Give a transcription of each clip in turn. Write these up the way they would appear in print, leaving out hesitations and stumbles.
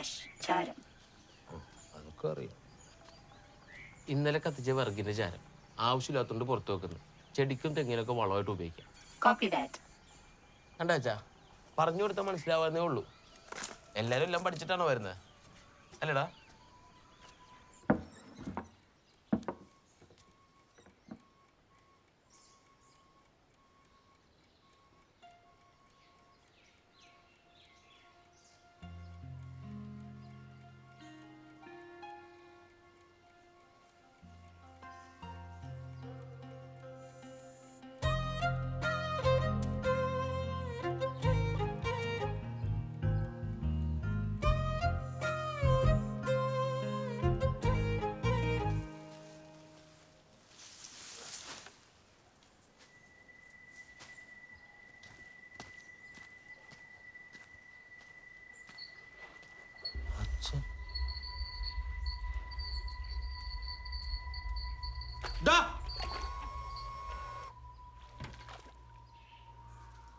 Ash ചാരം. അതൊക്കെ അറിയാം. ഇന്നലെ കത്തിച്ച വിറകിന്റെ ചാരം ആവശ്യമില്ലാത്തോണ്ട് പുറത്തു വെക്കുന്നു. ചെടിക്കും തെങ്ങിനൊക്കെ വളമായിട്ട് ഉപയോഗിക്കാം. Copy that. കണ്ടാച്ചാ പറഞ്ഞു കൊടുത്താൽ മനസ്സിലാവാന്നേ ഉള്ളൂ. എല്ലാരും എല്ലാം പഠിച്ചിട്ടാണോ വരുന്നത്? അല്ലടാ.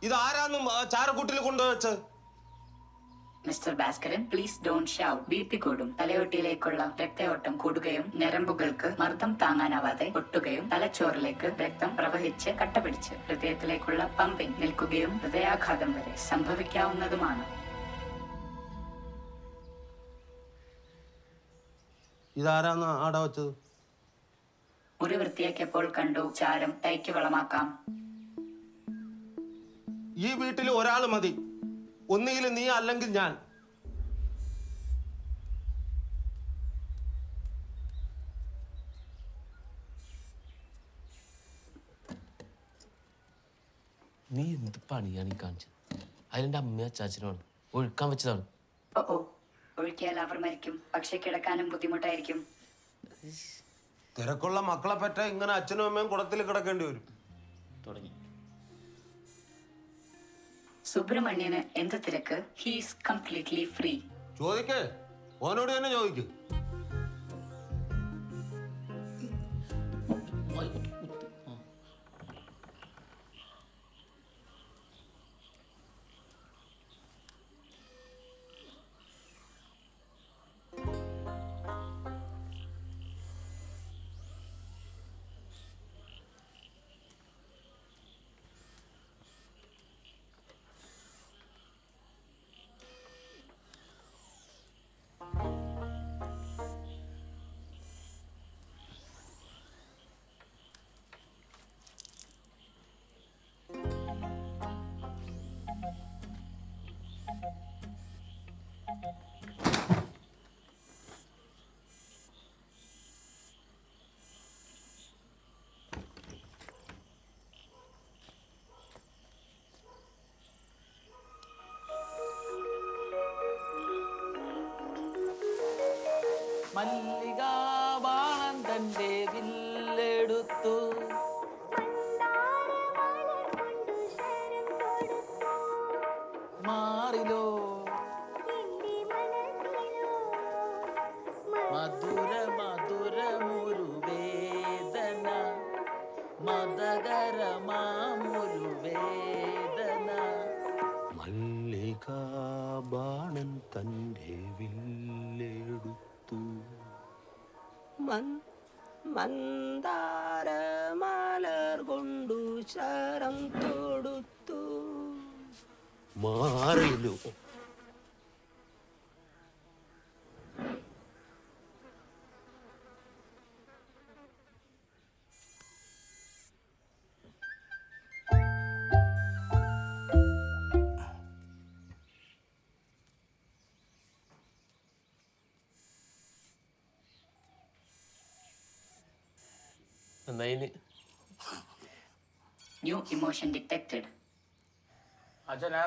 ഇതാരാന്നും ചാരക്കൂട്ടിൽ കൊണ്ടുവച്ചത്? Mister Bhaskaran, please don't shout. BP കൂടും. തലയോട്ടിയിലേക്കുള്ള രക്തയോട്ടം കൂടുകയും ഞരമ്പുകൾക്ക് മർദ്ദം താങ്ങാനാവാതെ പൊട്ടുകയും തലച്ചോറിലേക്ക് രക്തം പ്രവഹിച്ച് കട്ടപിടിച്ച് ഹൃദയത്തിലേക്കുള്ള പമ്പിംഗ് നിൽക്കുകയും ഹൃദയാഘാതം വരെ സംഭവിക്കാവുന്നതുമാണ്. ഇതാരാന്ന് ആടെ വെച്ചത്? മുറി വൃത്തിയാക്കിയപ്പോൾ കണ്ടു. ചാരം തൈക്ക് വളമാക്കാം. ഈ വീട്ടിൽ ഒരാൾ മതി. ഒന്നുകിൽ നീ അല്ലെങ്കിൽ ഞാൻ. നീ എന്ത് പണിയാണ് ഈ കാണിച്ചത്? അതിലെന്റെ അമ്മയും അച്ചാച്ചനുമാണ് ഒഴുക്കാൻ വെച്ചതാണ്. ഓ ഒഴുക്കിയാൽ അവർ മരിക്കും. പക്ഷെ കിടക്കാനും ബുദ്ധിമുട്ടായിരിക്കും. തിരക്കുള്ള മക്കളെ പറ്റ ഇങ്ങനെ അച്ഛനും അമ്മയും കുടത്തിൽ കിടക്കേണ്ടി വരും. തുടങ്ങി. സുബ്രഹ്മണ്യന് എന്ത് തിരക്ക്? He's completely free. ചോദിക്കേ, ഓനോട് തന്നെ ചോദിക്കും. മല്ലികാബാണൻ തന്റെ വില്ലെടുത്തു. മാറിലോ മധുര മധുരമൊരു വേദന, മതകരമാമൊരു വേദന. മല്ലികാബാണൻ തന്റെ വില്ലെടുത്തു. മന്ദാരമലർ കൊണ്ടു ശരം തൊടുത്തു. മാറിലോ ന്യൂ ഇമോഷൻ ഡിറ്റക്റ്റഡ്. അച്ഛനാ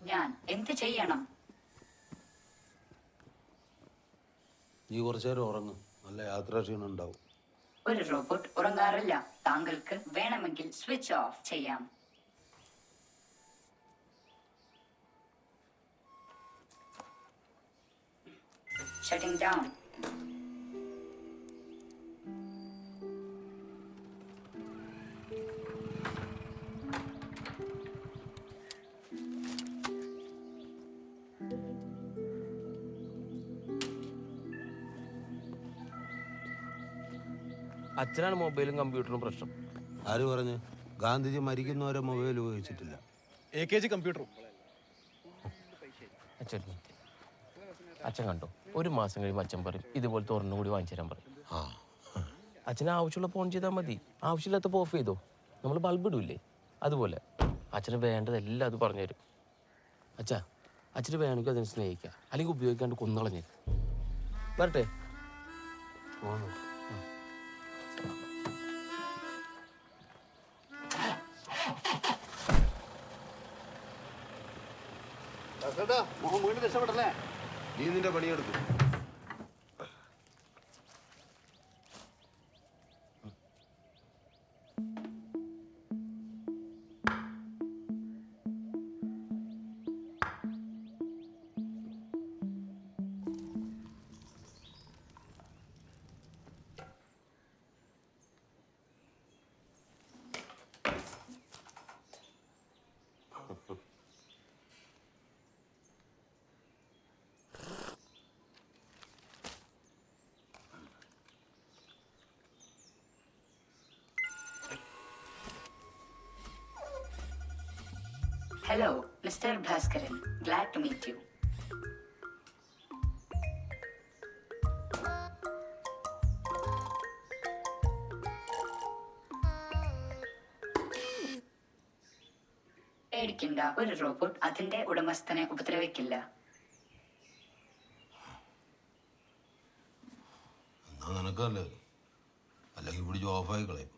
ഞാൻ എന്ത് ചെയ്യണം? നീ കുറച്ചു നേരം ഉറങ്ങും. നല്ല യാത്രാക്ഷീണം ഉണ്ടാവും. ഒരു റോബോട്ട് ഉറങ്ങാറില്ല. താങ്കൾക്ക് വേണമെങ്കിൽ സ്വിച്ച് ഓഫ് ചെയ്യാം. Shooting down. അച്ഛനാണ് മൊബൈലും കമ്പ്യൂട്ടറും പ്രശ്നം. ആര് പറഞ്ഞു? ഗാന്ധിജി മരിക്കുന്നവരെ മൊബൈൽ ഉപയോഗിച്ചിട്ടില്ല. AKG കമ്പ്യൂട്ടറും. അച്ഛൻ അച്ഛൻ കണ്ടോ, ഒരു മാസം കഴിയുമ്പോൾ അച്ഛൻ പറയും ഇതുപോലത്തെ ഒരെണ്ണം കൂടി വാങ്ങിച്ചു തരാൻ പറയും. അച്ഛന് ആവശ്യമുള്ള ഫോൺ ചെയ്താൽ മതി, ആവശ്യമില്ലാത്തപ്പോൾ ഓഫ് ചെയ്തോ. നമ്മൾ ബൾബ് ഇടൂല്ലേ, അതുപോലെ അച്ഛന് വേണ്ടതെല്ലാം അത് പറഞ്ഞു തരും. അച്ഛാ, അച്ഛന് വേണമെങ്കിൽ അതിനെ സ്നേഹിക്കുക, അല്ലെങ്കിൽ ഉപയോഗിക്കാണ്ട് കൊന്നളഞ്ഞ്. വരട്ടെ. നീ നിന്റെ പണിയെടുക്കും. Hello, Mr. Bhaskaran. Glad to meet you. പേടിക്കണ്ട, ഒരു റോബോട്ട് അതിന്റെ ഉടമസ്ഥനെ ഉപദ്രവിക്കില്ല. എന്നാ നിനക്കല്ലേ, അല്ലെങ്കിൽ പിടിച്ച് ഓഫായി കളയും.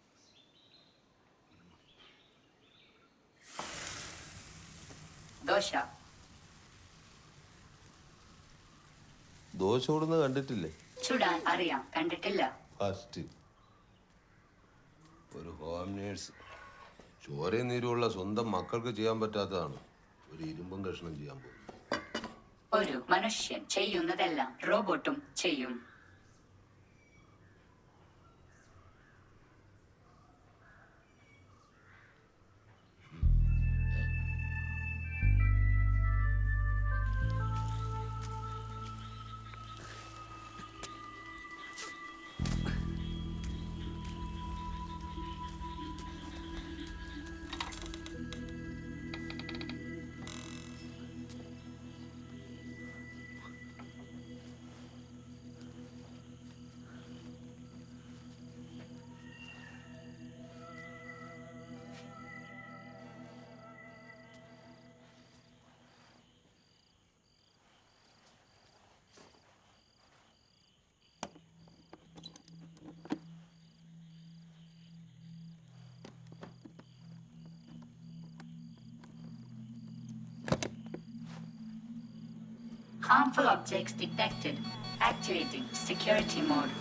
ദോശ. ദോശ ഓടുന്ന കണ്ടിട്ടില്ലേ? ചുടാൻ അറിയാം, കണ്ടിട്ടില്ല. ഫസ്റ്റ് ഒരു ഹോം നേഴ്സ് ചോരയും നീരുമുള്ള സ്വന്തം മക്കൾക്ക് ചെയ്യാൻ പറ്റാത്തതാണ് ഒരു ഇരുമ്പും കഷ്ണം ചെയ്യാൻ പോകുന്നത്. ഒരു മനുഷ്യൻ ചെയ്യുന്നതെല്ലാം റോബോട്ടും ചെയ്യും. Harmful objects detected. Activating security mode.